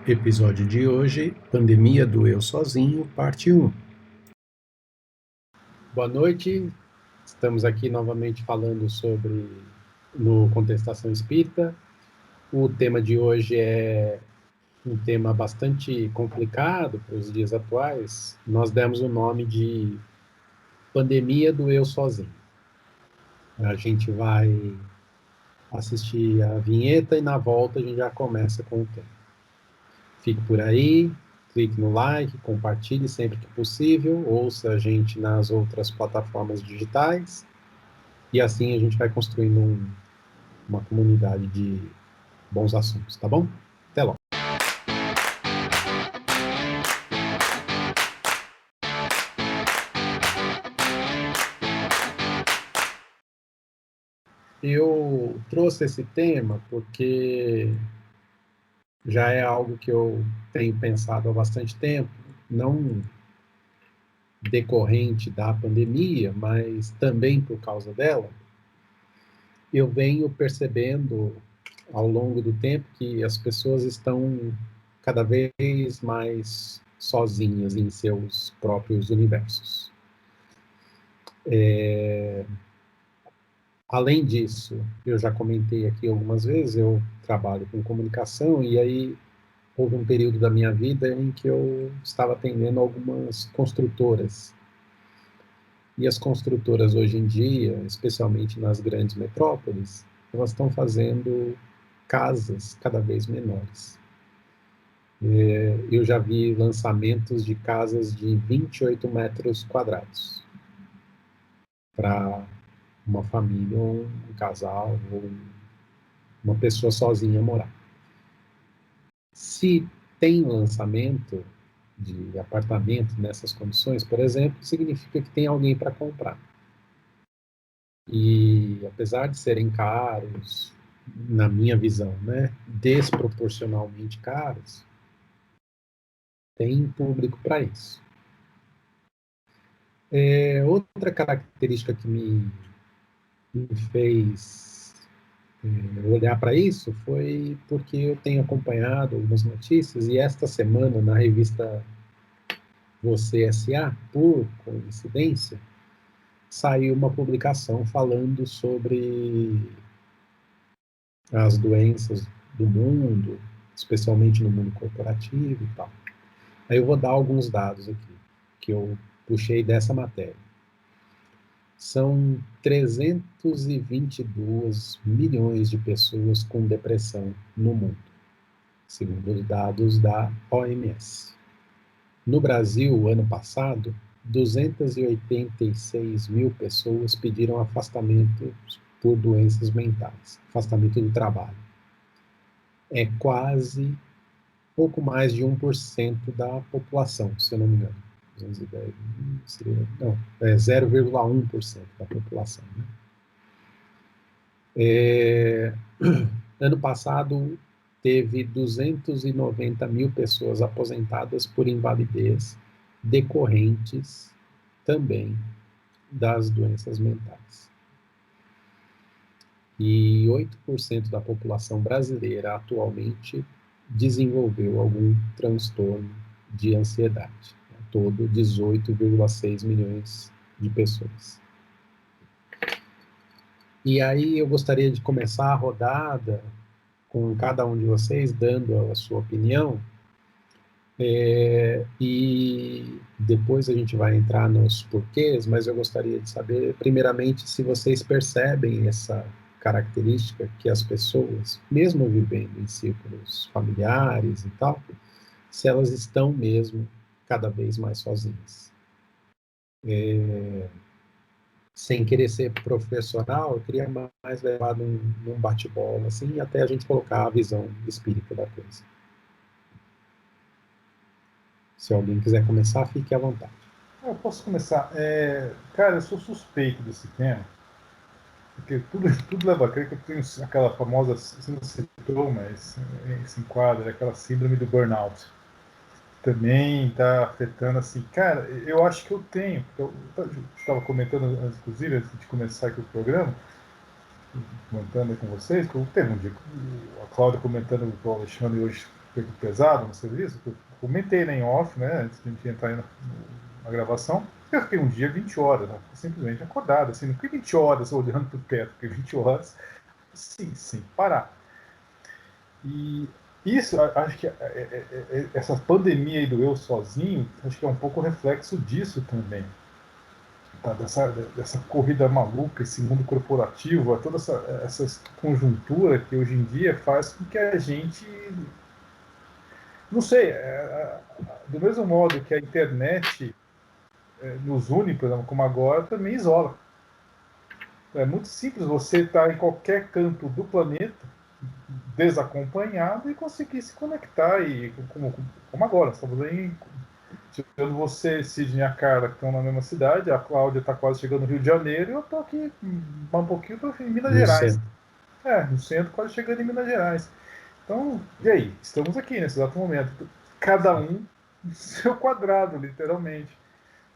Episódio de hoje, Pandemia do Eu Sozinho, parte 1. Boa noite, estamos aqui novamente falando sobre no Contestação Espírita. O tema de hoje é um tema bastante complicado para os dias atuais. Nós demos o nome de Pandemia do Eu Sozinho. A gente vai assistir a vinheta e na volta a gente já começa com o tema. Fique por aí, clique no like, compartilhe sempre que possível, ouça a gente nas outras plataformas digitais e assim a gente vai construindo uma comunidade de bons assuntos, tá bom? Até logo. Eu trouxe esse tema porque já é algo que eu tenho pensado há bastante tempo, não decorrente da pandemia, mas também por causa dela. Eu venho percebendo ao longo do tempo que as pessoas estão cada vez mais sozinhas em seus próprios universos. Além disso, eu já comentei aqui algumas vezes, eu trabalho com comunicação e aí houve um período da minha vida em que eu estava atendendo algumas construtoras. E as construtoras hoje em dia, especialmente nas grandes metrópoles, elas estão fazendo casas cada vez menores. Eu já vi lançamentos de casas de 28 metros quadrados para uma família, um casal ou uma pessoa sozinha morar. Se tem lançamento de apartamento nessas condições, por exemplo, significa que tem alguém para comprar. E apesar de serem caros, na minha visão, né, desproporcionalmente caros, tem público para isso. Outra característica que me fez olhar para isso foi porque eu tenho acompanhado algumas notícias e esta semana na revista Você S.A., por coincidência, saiu uma publicação falando sobre as doenças do mundo, especialmente no mundo corporativo e tal. Aí eu vou dar alguns dados aqui, que eu puxei dessa matéria. São 322 milhões de pessoas com depressão no mundo, segundo os dados da OMS. No Brasil, ano passado, 286 mil pessoas pediram afastamento por doenças mentais, afastamento do trabalho. É quase pouco mais de 1% da população, se eu não me engano. 210, não, é 0,1% da população. Né? Ano passado, teve 290 mil pessoas aposentadas por invalidez decorrentes também das doenças mentais. E 8% da população brasileira atualmente desenvolveu algum transtorno de ansiedade. Todo 18,6 milhões de pessoas. E aí eu gostaria de começar a rodada com cada um de vocês dando a sua opinião, e depois a gente vai entrar nos porquês, mas eu gostaria de saber, primeiramente, se vocês percebem essa característica que as pessoas, mesmo vivendo em círculos familiares e tal, se elas estão mesmo cada vez mais sozinhas. Sem querer ser profissional, eu queria mais levar num bate-bola, assim, até a gente colocar a visão espírita da coisa. Se alguém quiser começar, fique à vontade. Eu posso começar. Cara, eu sou suspeito desse tema, porque tudo leva a crer que eu tenho aquela famosa, você não citou, mas se enquadra, aquela síndrome do burnout. Também está afetando, assim, cara, eu acho que eu tenho, eu estava comentando, inclusive, antes de começar aqui o programa, comentando com vocês, que teve um dia, a Cláudia comentando com o Alexandre hoje, pesado no serviço, eu comentei, né, em off, né, antes de a gente entrar aí na gravação, eu fiquei um dia 20 horas, né, simplesmente acordado, assim, não fiquei 20 horas olhando para o teto, fiquei 20 horas, sim, sem parar. E isso, acho que essa pandemia aí do eu sozinho, acho que é um pouco reflexo disso também. Tá? Dessa corrida maluca, esse mundo corporativo, toda essa conjuntura que hoje em dia faz com que a gente, não sei, do mesmo modo que a internet nos une, por exemplo, como agora, também isola. É muito simples você estar em qualquer canto do planeta desacompanhado e conseguir se conectar e como agora, estamos aí tirando você, Sidney e a Carla que estão na mesma cidade, a Cláudia está quase chegando no Rio de Janeiro e eu estou aqui um pouquinho, estou em Minas No Gerais. centro. No centro, quase chegando em Minas Gerais. Então, e aí? Estamos aqui nesse exato momento. Cada um no seu quadrado, literalmente.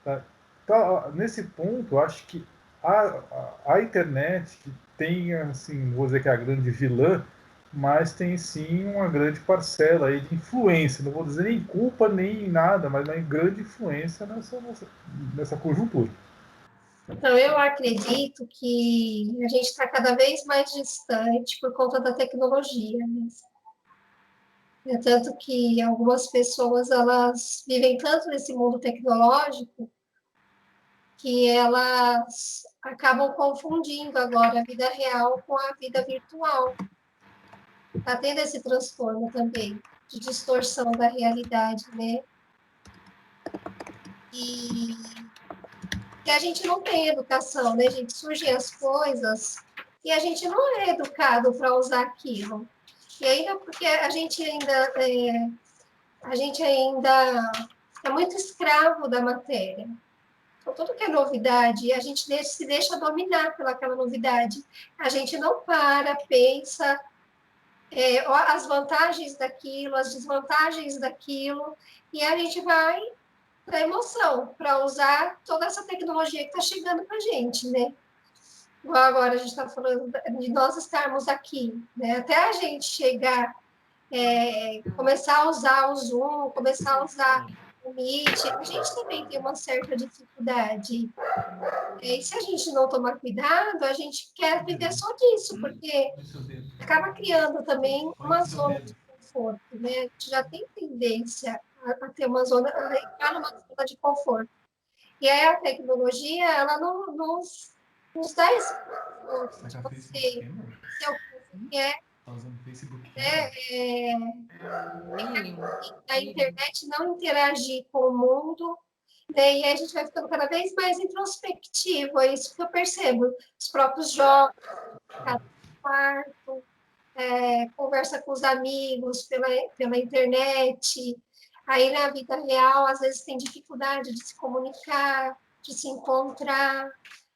Tá? Então, nesse ponto, acho que a internet tem, assim, vou dizer que é a grande vilã, mas tem sim uma grande parcela aí de influência, não vou dizer nem culpa nem nada, mas uma grande influência nessa conjuntura. Então, eu acredito que a gente está cada vez mais distante por conta da tecnologia, né? É tanto que algumas pessoas, elas vivem tanto nesse mundo tecnológico que elas acabam confundindo agora a vida real com a vida virtual. Está tendo esse transtorno também, de distorção da realidade, né? E que a gente não tem educação, né, gente? Surgem as coisas e a gente não é educado para usar aquilo. E ainda porque a gente ainda é muito escravo da matéria. Então, tudo que é novidade, a gente se deixa dominar pelaquela novidade. A gente não para, pensa as vantagens daquilo, as desvantagens daquilo, e a gente vai para emoção, para usar toda essa tecnologia que está chegando para a gente, né? Igual agora a gente está falando de nós estarmos aqui, né? Até a gente chegar, começar a usar o Zoom, começar a usar o Meet, a gente também tem uma certa dificuldade. E se a gente não tomar cuidado, a gente quer viver só disso, porque acaba criando também uma zona de conforto, né? A gente já tem tendência a ter uma zona, a entrar numa zona de conforto. E aí a tecnologia, ela não nos dá esse conforto de você ser o que você quer, né? A internet não interagir com o mundo, né? E aí a gente vai ficando cada vez mais introspectivo, é isso que eu percebo. Os próprios jogos, cada quarto, conversa com os amigos pela internet, aí na vida real, às vezes tem dificuldade de se comunicar, de se encontrar,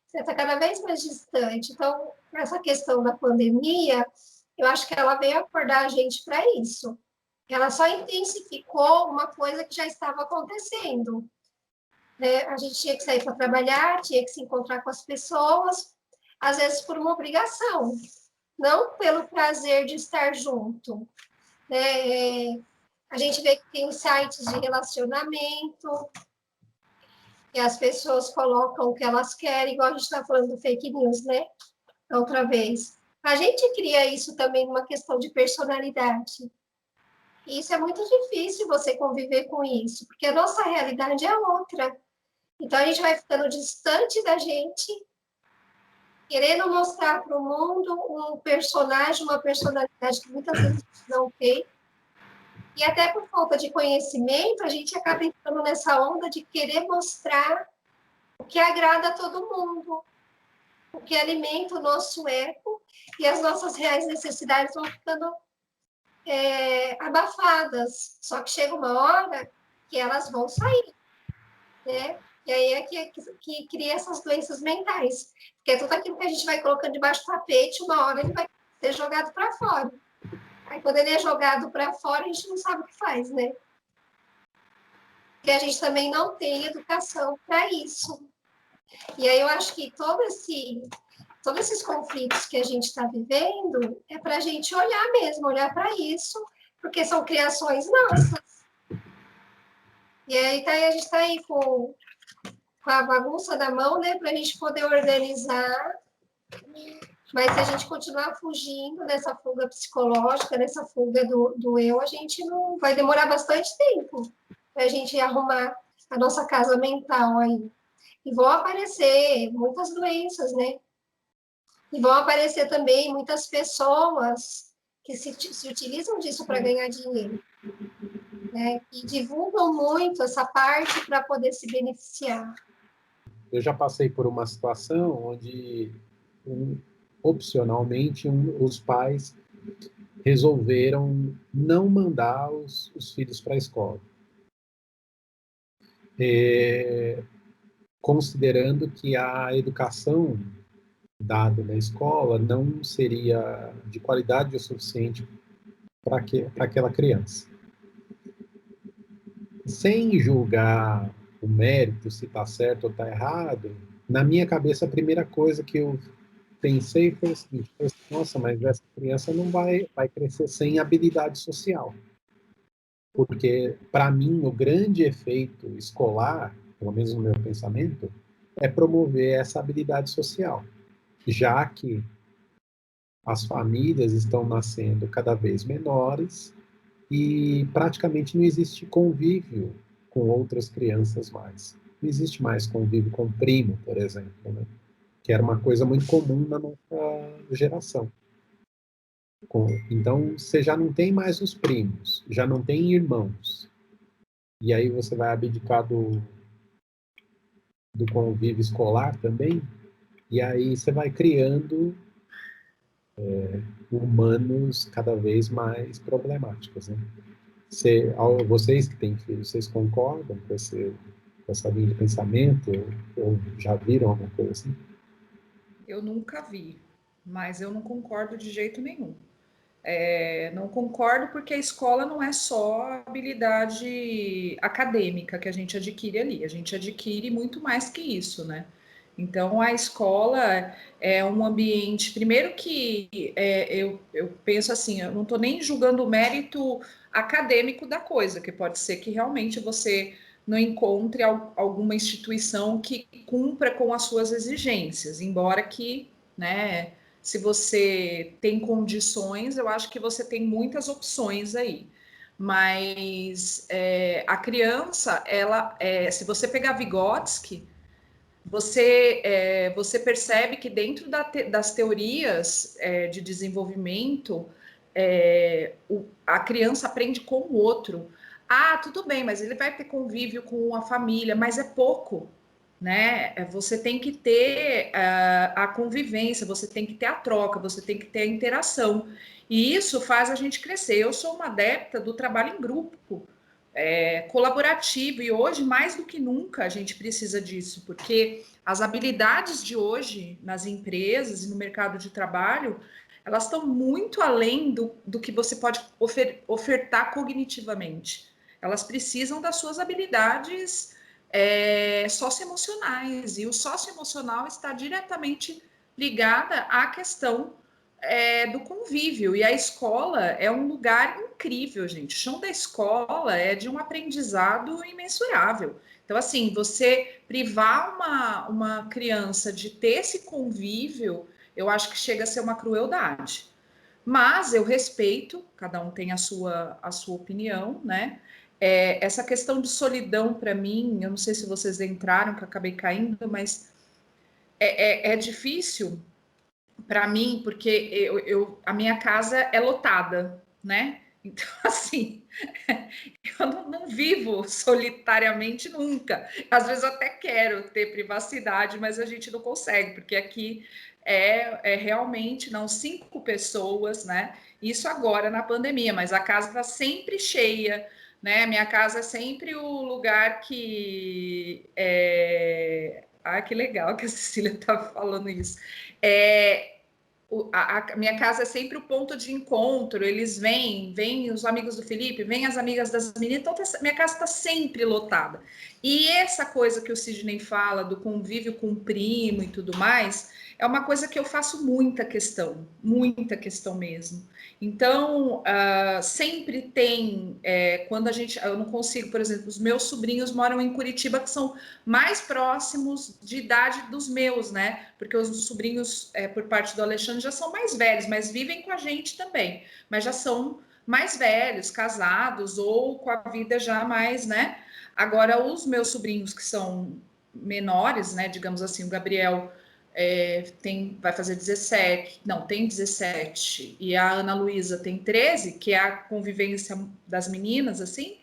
você está cada vez mais distante. Então, essa questão da pandemia, eu acho que ela veio acordar a gente para isso. Ela só intensificou uma coisa que já estava acontecendo. A gente tinha que sair para trabalhar, tinha que se encontrar com as pessoas, às vezes por uma obrigação, não pelo prazer de estar junto. A gente vê que tem sites de relacionamento, que as pessoas colocam o que elas querem, igual a gente está falando do fake news, né? Outra vez. A gente cria isso também numa questão de personalidade. E isso é muito difícil você conviver com isso, porque a nossa realidade é outra. Então a gente vai ficando distante da gente, querendo mostrar para o mundo um personagem, uma personalidade que muitas vezes não tem. E até por falta de conhecimento, a gente acaba entrando nessa onda de querer mostrar o que agrada a todo mundo, o que alimenta o nosso ego, e as nossas reais necessidades vão ficando abafadas. Só que chega uma hora que elas vão sair, né? E aí é que cria essas doenças mentais. Porque tudo aquilo que a gente vai colocando debaixo do tapete, uma hora ele vai ser jogado para fora. Aí quando ele é jogado para fora, a gente não sabe o que faz, né? Porque a gente também não tem educação para isso. E aí eu acho que todos esses conflitos que a gente está vivendo é para a gente olhar mesmo, olhar para isso, porque são criações nossas. E aí, a gente está aí com a bagunça na mão, né, para a gente poder organizar. Mas se a gente continuar fugindo dessa fuga psicológica, dessa fuga do eu, a gente não vai demorar bastante tempo para a gente arrumar a nossa casa mental aí. E vão aparecer muitas doenças, né? E vão aparecer também muitas pessoas que se utilizam disso para ganhar dinheiro, né? E divulgam muito essa parte para poder se beneficiar. Eu já passei por uma situação onde, opcionalmente, os pais resolveram não mandar os filhos para a escola, considerando que a educação dada na escola não seria de qualidade o suficiente para aquela criança. Sem julgar o mérito, se está certo ou está errado, na minha cabeça, a primeira coisa que eu pensei foi o seguinte: nossa, mas essa criança não vai crescer sem habilidade social. Porque, para mim, o grande efeito escolar, pelo menos no meu pensamento, é promover essa habilidade social, já que as famílias estão nascendo cada vez menores e praticamente não existe convívio com outras crianças mais. Não existe mais convívio com primo, por exemplo, né? Que era uma coisa muito comum na nossa geração. Então, você já não tem mais os primos, já não tem irmãos. E aí você vai abdicar do convívio escolar também, e aí você vai criando humanos cada vez mais problemáticos, né? Vocês que têm filhos, vocês concordam com essa linha de pensamento? Ou já viram alguma coisa assim? Eu nunca vi, mas eu não concordo de jeito nenhum. Não concordo porque a escola não é só habilidade acadêmica que a gente adquire ali, a gente adquire muito mais que isso, né? Então, a escola é um ambiente, primeiro que eu penso assim, eu não estou nem julgando o mérito acadêmico da coisa, que pode ser que realmente você não encontre alguma instituição que cumpra com as suas exigências, embora que, né, se você tem condições, eu acho que você tem muitas opções aí. Mas a criança, se você pegar Vygotsky, você percebe que dentro das teorias de desenvolvimento, a criança aprende com o outro. Ah, tudo bem, mas ele vai ter convívio com a família, mas é pouco, né? Você tem que ter a convivência, você tem que ter a troca, você tem que ter a interação. E isso faz a gente crescer. Eu sou uma adepta do trabalho em grupo, colaborativo, e hoje, mais do que nunca, a gente precisa disso, porque as habilidades de hoje nas empresas e no mercado de trabalho, elas estão muito além do que você pode ofertar cognitivamente. Elas precisam das suas habilidades socioemocionais, e o socioemocional está diretamente ligada à questão do convívio. E a escola é um lugar incrível, gente. O chão da escola é de um aprendizado imensurável. Então, assim, você privar uma criança de ter esse convívio, eu acho que chega a ser uma crueldade. Mas eu respeito, cada um tem a sua opinião, né? Essa questão de solidão, para mim, eu não sei se vocês entraram, que eu acabei caindo, mas é difícil para mim, porque a minha casa é lotada, né? Então, assim, eu não vivo solitariamente nunca. Às vezes eu até quero ter privacidade, mas a gente não consegue, porque aqui é realmente, não, 5 pessoas, né? Isso agora na pandemia, mas a casa está sempre cheia, né? Minha casa é sempre o lugar que... Ah, que legal que a Cecília está falando isso. A minha casa é sempre o ponto de encontro, eles vêm os amigos do Felipe, vêm as amigas das meninas, então minha casa está sempre lotada. E essa coisa que o Sidney fala do convívio com o primo e tudo mais, é uma coisa que eu faço muita questão mesmo. Então, sempre tem, quando eu não consigo, por exemplo, os meus sobrinhos moram em Curitiba, que são mais próximos de idade dos meus, né? Porque os sobrinhos, por parte do Alexandre, já são mais velhos, mas vivem com a gente também. Mas já são mais velhos, casados ou com a vida já mais, né? Agora, os meus sobrinhos que são menores, né? Digamos assim, o Gabriel vai fazer 17, não, tem 17, e a Ana Luísa tem 13, que é a convivência das meninas, assim.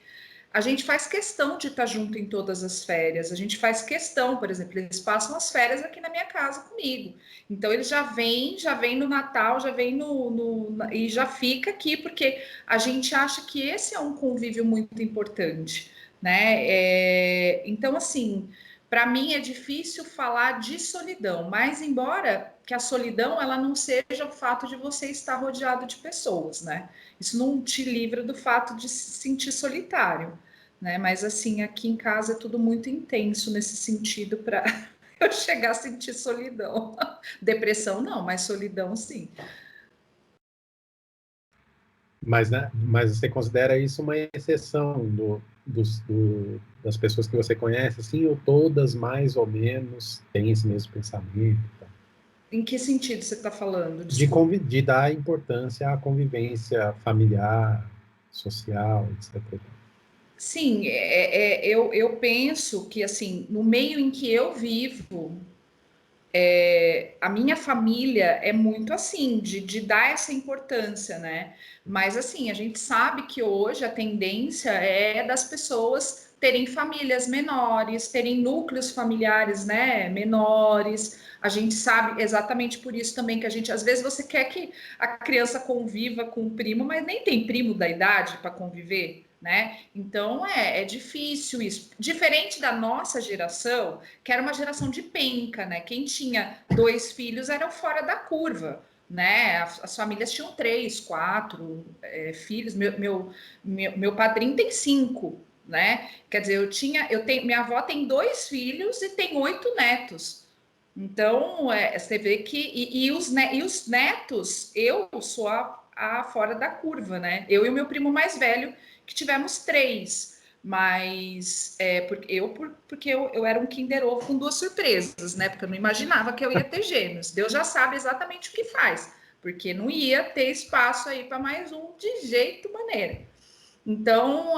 A gente faz questão de estar junto em todas as férias. A gente faz questão, por exemplo, eles passam as férias aqui na minha casa comigo. Então, eles já vêm no Natal, já vêm e já fica aqui, porque a gente acha que esse é um convívio muito importante, né? Então, assim, para mim é difícil falar de solidão, mas embora que a solidão ela não seja o fato de você estar rodeado de pessoas, né? Isso não te livra do fato de se sentir solitário, né? Mas assim, aqui em casa é tudo muito intenso nesse sentido para eu chegar a sentir solidão. Depressão não, mas solidão sim. Mas, né, mas você considera isso uma exceção das pessoas que você conhece, assim, ou todas mais ou menos têm esse mesmo pensamento? Em que sentido você está falando? De dar importância à convivência familiar, social, etc. Sim, eu penso que assim, no meio em que eu vivo, a minha família é muito assim, de dar essa importância, né? Mas assim, a gente sabe que hoje a tendência é das pessoas terem famílias menores, terem núcleos familiares, né, menores. A gente sabe exatamente por isso também que a gente, às vezes você quer que a criança conviva com o primo, mas nem tem primo da idade para conviver, né? Então é difícil isso. Diferente da nossa geração, que era uma geração de penca, né? Quem tinha 2 filhos era fora da curva, né? As famílias tinham 3, 4 filhos. Meu padrinho tem 5, né? Quer dizer, minha avó tem 2 filhos e tem 8 netos. Então, você vê que e os netos, eu sou a fora da curva, né? Eu e o meu primo mais velho, que tivemos 3. Mas porque eu era um Kinder Ovo com 2 surpresas, né? Porque eu não imaginava que eu ia ter gêmeos. Deus já sabe exatamente o que faz, porque não ia ter espaço aí para mais um de jeito maneira. Então,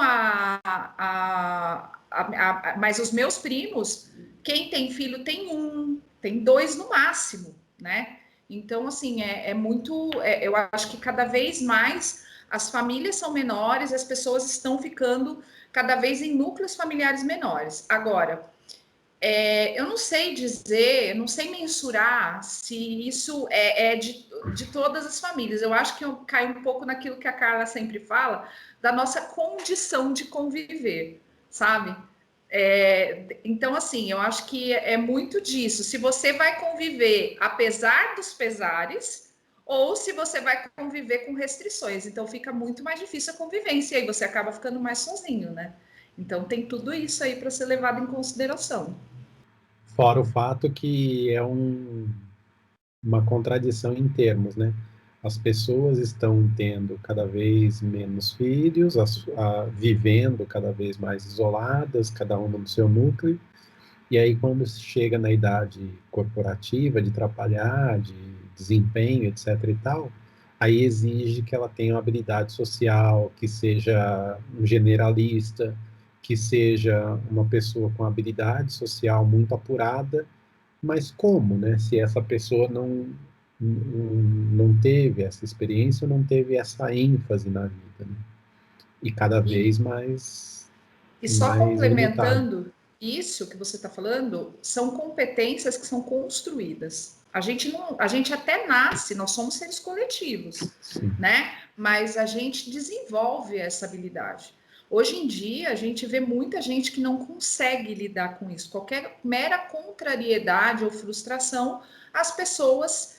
mas os meus primos, quem tem filho tem 1, tem 2 no máximo, né? Então, assim, eu acho que cada vez mais as famílias são menores, as pessoas estão ficando cada vez em núcleos familiares menores. Agora, eu não sei dizer, eu não sei mensurar se isso é de todas as famílias. Eu acho que eu caio um pouco naquilo que a Carla sempre fala, da nossa condição de conviver, sabe? Então, assim, eu acho que é muito disso. Se você vai conviver apesar dos pesares, ou se você vai conviver com restrições. Então, fica muito mais difícil a convivência, e aí você acaba ficando mais sozinho, né? Então, tem tudo isso aí para ser levado em consideração. Fora o fato que é uma contradição em termos, né? As pessoas estão tendo cada vez menos filhos, vivendo cada vez mais isoladas, cada uma no seu núcleo, e aí quando chega na idade corporativa, de trabalhar, de desempenho, etc. e tal, aí exige que ela tenha uma habilidade social, que seja um generalista, que seja uma pessoa com habilidade social muito apurada, mas como, né? Se essa pessoa não teve essa experiência, não teve essa ênfase na vida, né? E cada vez mais só limitado. complementando isso que você está falando, são competências que são construídas. A gente até nasce, nós somos seres coletivos, Sim. né? Mas a gente desenvolve essa habilidade. Hoje em dia, a gente vê muita gente que não consegue lidar com isso. Qualquer mera contrariedade ou frustração, as pessoas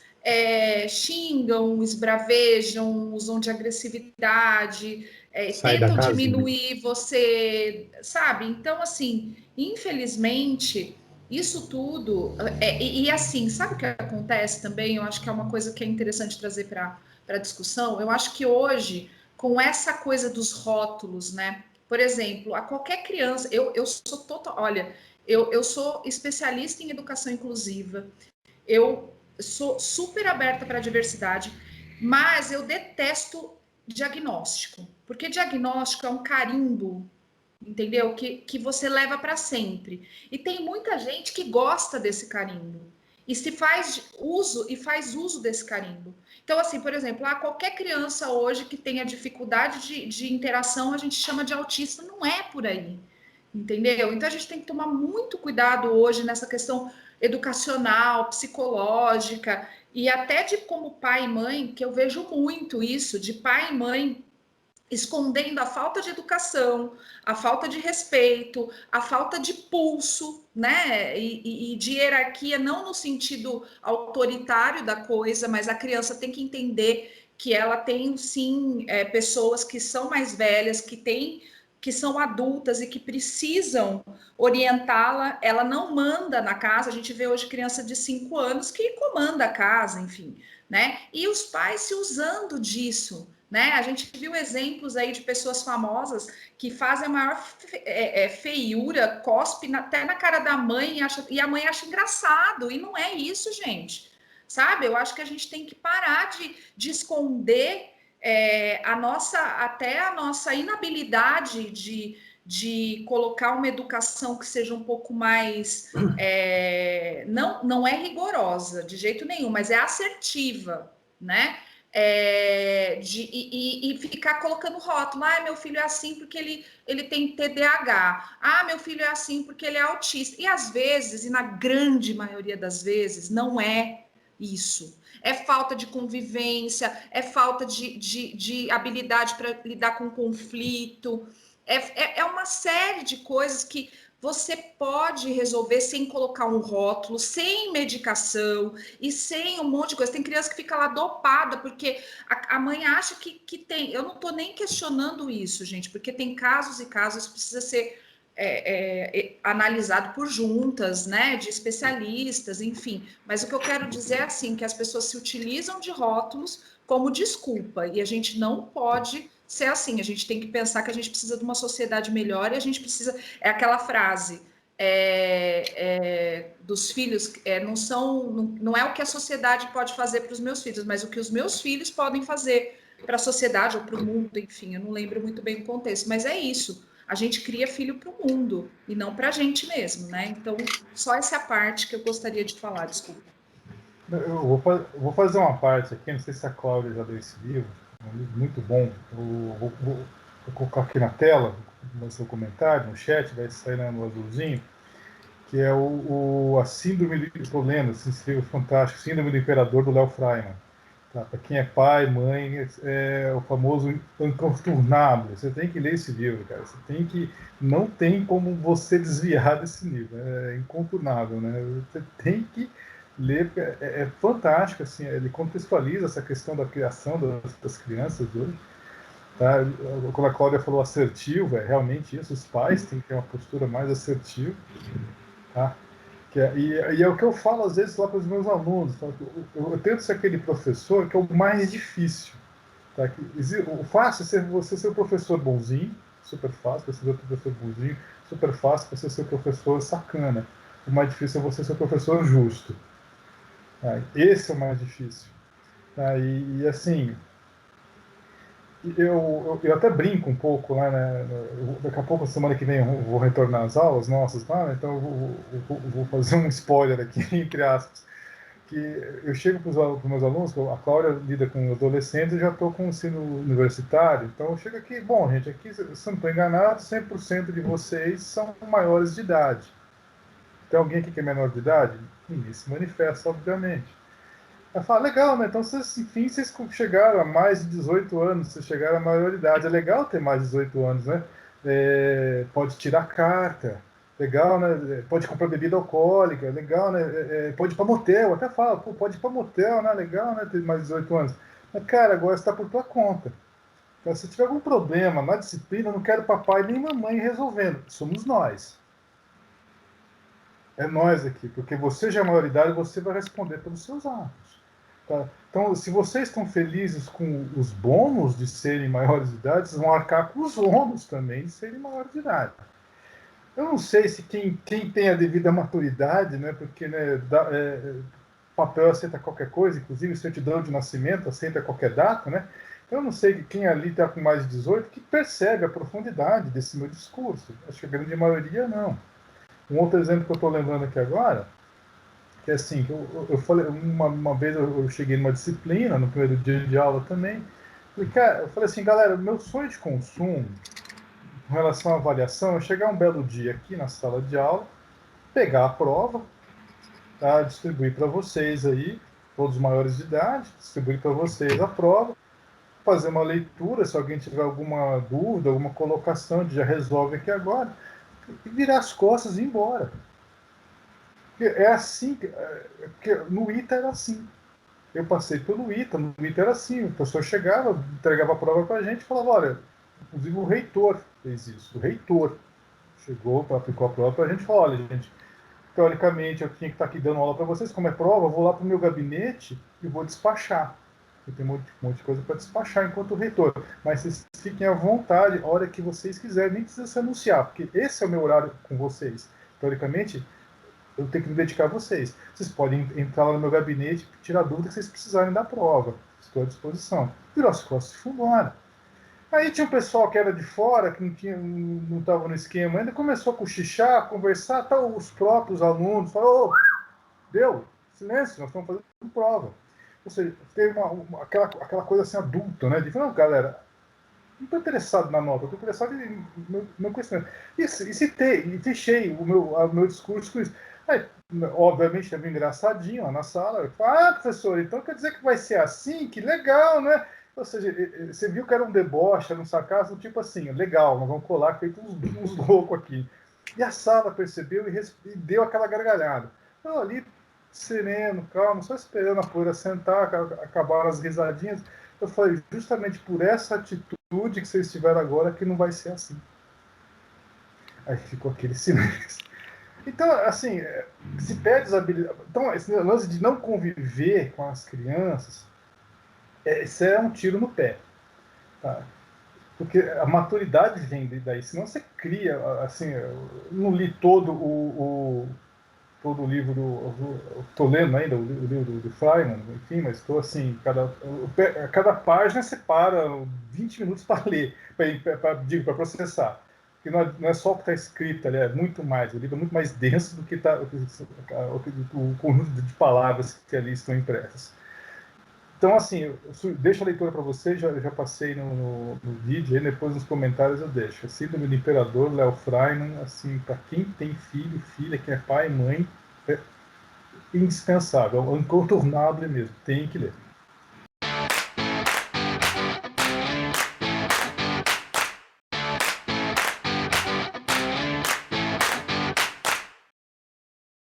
xingam, esbravejam, usam de agressividade, Sai da tentam casinha. diminuir você, sabe? Então, assim, infelizmente, isso tudo. E assim, sabe o que acontece também? Eu acho que é uma coisa que é interessante trazer para a discussão. Eu acho que hoje, com essa coisa dos rótulos, né? Por exemplo, a qualquer criança, eu sou total. Olha, eu sou especialista em educação inclusiva. Eu sou super aberta para a diversidade, mas eu detesto diagnóstico, porque diagnóstico é um carimbo, entendeu? Que você leva para sempre. E tem muita gente que gosta desse carimbo e se faz uso desse carimbo. Então, assim, por exemplo, qualquer criança hoje que tenha dificuldade de interação, a gente chama de autista, não é por aí. Entendeu? Então a gente tem que tomar muito cuidado hoje nessa questão educacional, psicológica e até de como pai e mãe, que eu vejo muito isso, de pai e mãe escondendo a falta de educação, a falta de respeito, a falta de pulso, né? E de hierarquia, não no sentido autoritário da coisa, mas a criança tem que entender que ela tem sim pessoas que são mais velhas, que são adultas e que precisam orientá-la. Ela não manda na casa. A gente vê hoje criança de 5 anos que comanda a casa, enfim, né? E os pais se usando disso, né? A gente viu exemplos aí de pessoas famosas que fazem a maior feiura, cospe até na cara da mãe e a mãe acha engraçado. E não é isso, gente. Sabe? Eu acho que a gente tem que parar de esconder até a nossa inabilidade de colocar uma educação que seja um pouco mais não é rigorosa de jeito nenhum, mas é assertiva, né? E ficar colocando rótulo. Meu filho é assim porque ele tem TDAH. Meu filho é assim porque ele é autista. E às vezes, e na grande maioria das vezes, não é isso. É falta de convivência, é falta de habilidade para lidar com conflito. É uma série de coisas que você pode resolver sem colocar um rótulo, sem medicação e sem um monte de coisa. Tem criança que fica lá dopada porque a mãe acha que tem. Eu não estou nem questionando isso, gente, porque tem casos e casos que precisa ser analisado por juntas, né, de especialistas, enfim. Mas o que eu quero dizer é assim, que as pessoas se utilizam de rótulos como desculpa, e a gente não pode ser assim. A gente tem que pensar que a gente precisa de uma sociedade melhor e a gente precisa... É aquela frase dos filhos, não é o que a sociedade pode fazer para os meus filhos, mas o que os meus filhos podem fazer para a sociedade ou para o mundo, enfim, eu não lembro muito bem o contexto, mas é isso. A gente cria filho para o mundo e não para a gente mesmo, né? Então, só essa parte que eu gostaria de falar, desculpa. Eu vou fazer uma parte aqui, não sei se a Cláudia já leu esse livro, é um livro muito bom. Eu vou colocar aqui na tela, no seu comentário, no chat, vai sair no azulzinho, que é a Síndrome do Problema, esse livro fantástico, Síndrome do Imperador, do Léo Freiman. Tá? Para quem é pai, mãe, é o famoso incontornável. Você tem que ler esse livro, cara. Não tem como você desviar desse livro. É incontornável, né? Você tem que ler, é fantástico, assim. Ele contextualiza essa questão da criação das crianças hoje. Tá? Como a Cláudia falou, assertivo, é realmente isso. Os pais têm que ter uma postura mais assertiva. Tá? E é o que eu falo às vezes lá para os meus alunos. Tá? Eu tento ser aquele professor que é o mais difícil. Tá? O fácil é você ser o professor bonzinho, super fácil você ser o professor bonzinho, super fácil você ser o professor sacana. O mais difícil é você ser o professor justo. Tá? Esse é o mais difícil. Tá? E assim, eu até brinco um pouco lá, né? Daqui a pouco, semana que vem, eu vou retornar às aulas nossas lá, né? Então eu vou fazer um spoiler aqui, entre aspas, que eu chego para os meus alunos, a Cláudia lida com adolescentes e já estou com o ensino universitário, então eu chego aqui, bom, gente, aqui, se eu não estou enganado, 100% de vocês são maiores de idade. Tem alguém aqui que é menor de idade? Ninguém se manifesta, obviamente. Ela fala, legal, né? Então, enfim, vocês chegaram a mais de 18 anos, vocês chegaram à maioridade. É legal ter mais de 18 anos, né? Pode tirar carta, legal, né? Pode comprar bebida alcoólica, legal, né? Pode ir para motel, até fala, pô, pode ir para motel, né? Legal, né? Ter mais 18 anos. Mas, cara, agora está por tua conta. Então, se tiver algum problema na disciplina, eu não quero papai nem mamãe resolvendo. Somos nós. É nós aqui, porque você já é maioridade, você vai responder pelos seus atos. Tá? Então, se vocês estão felizes com os bônus de serem maiores de idade, vocês vão arcar com os ônus também de serem maiores de idade. Eu não sei se quem tem a devida maturidade, né, porque né, papel aceita qualquer coisa, inclusive certidão de nascimento aceita qualquer data, né? Eu não sei quem ali está com mais de 18 que percebe a profundidade desse meu discurso. Acho que a grande maioria não. Um outro exemplo que eu estou lembrando aqui agora, que é assim, eu falei, uma vez eu cheguei numa disciplina, no primeiro dia de aula também, eu falei assim, galera, meu sonho de consumo, com relação à avaliação, é chegar um belo dia aqui na sala de aula, pegar a prova, tá, distribuir para vocês aí, todos maiores de idade, distribuir para vocês a prova, fazer uma leitura, se alguém tiver alguma dúvida, alguma colocação, a gente já resolve aqui agora, e virar as costas e ir embora. É assim, porque no ITA era assim. Eu passei pelo ITA, no ITA era assim, o professor chegava, entregava a prova para a gente e falava, olha, inclusive o reitor fez isso, o reitor chegou, aplicou a prova para a gente e falou, olha, gente, teoricamente eu tinha que estar aqui dando aula para vocês, como é prova, eu vou lá para o meu gabinete e vou despachar. Eu tenho um monte de coisa para despachar enquanto reitor, mas vocês fiquem à vontade, a hora que vocês quiserem, nem precisa se anunciar, porque esse é o meu horário com vocês. Teoricamente, eu tenho que me dedicar a vocês. Vocês podem entrar lá no meu gabinete e tirar dúvida que vocês precisarem da prova. Estou à disposição. Virou as costas e fui embora. Aí tinha um pessoal que era de fora, que não estava no esquema ainda, começou a cochichar, a conversar, até os próprios alunos falaram, deu, silêncio, nós estamos fazendo prova. Ou seja, teve aquela coisa assim adulta, né? De falar, não, galera, não estou interessado na nota, estou interessado em meu conhecimento. E fechei o meu discurso com isso. Aí, obviamente, também engraçadinho lá na sala. Eu falei, professor, então quer dizer que vai ser assim? Que legal, né? Ou seja, você viu que era um deboche, era um sarcasmo, tipo assim, legal, nós vamos colar feito uns loucos aqui. E a sala percebeu e deu aquela gargalhada. Então, ali, sereno, calmo, só esperando a poeira sentar, acabaram as risadinhas. Eu falei, justamente por essa atitude que vocês tiveram agora, que não vai ser assim. Aí ficou aquele silêncio. Então, assim, se perde as habilidades. Então, esse lance de não conviver com as crianças, isso é um tiro no pé. Tá? Porque a maturidade vem daí. Senão você cria, assim, eu não li todo o livro estou lendo ainda o livro do Feynman, enfim, mas estou assim, cada página você para 20 minutos para ler, para processar. Porque não é só o que está escrito ali, é muito mais, o livro é muito mais denso do que o conjunto de palavras que ali estão impressas. Então, assim, eu deixo a leitura para vocês, já passei no vídeo, aí depois nos comentários eu deixo. A Síndrome do Imperador, Léo Freiman, assim, para quem tem filho, filha, quem é pai, mãe, é indispensável, é incontornável mesmo, tem que ler.